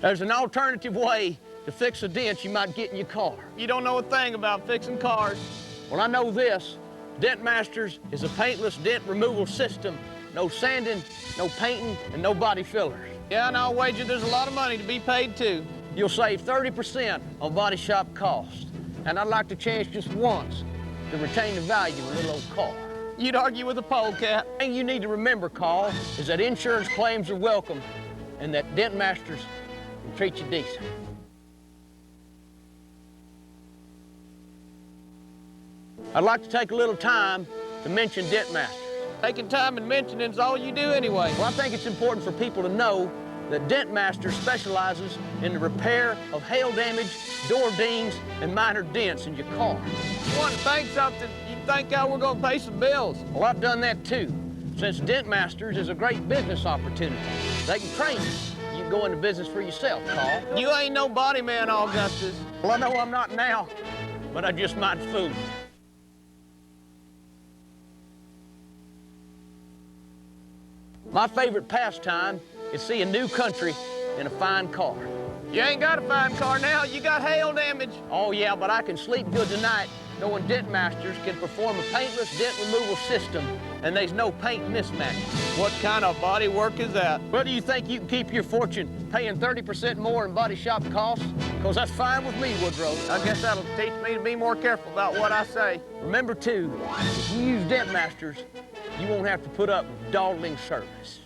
There's an alternative way to fix a dent you might get in your car. You don't know a thing about fixing cars. Well, I know this. Dentmasters is a paintless dent removal system. No sanding, no painting, and no body fillers. Yeah, and I'll wager there's a lot of money to be paid, too. You'll save 30% on body shop costs. And I'd like to chance just once to retain the value of a little old car. You'd argue with a polecat. The thing you need to remember, Carl, is that insurance claims are welcome and that Dentmasters can treat you decent. I'd like to take a little time to mention Dentmasters. Taking time and mentioning is all you do anyway. Well, I think it's important for people to know that Dentmasters specializes in the repair of hail damage, door dings, and minor dents in your car. You want to think something, you'd think we're going to pay some bills. Well, I've done that too, since Dentmasters is a great business opportunity. They can train you. You can go into business for yourself, Carl. You ain't no body man, Augustus. Well, I know I'm not now, but I just might fool you. My favorite pastime is seeing new country in a fine car. You ain't got a fine car now, you got hail damage. Oh yeah, but I can sleep good tonight knowing Dentmasters can perform a paintless dent removal system and there's no paint mismatch. What kind of body work is that? Well, do you think you can keep your fortune paying 30% more in body shop costs? Because that's fine with me, Woodrow. I guess that'll teach me to be more careful about what I say. Remember too, if you use Dentmasters, you won't have to put up with dawdling service.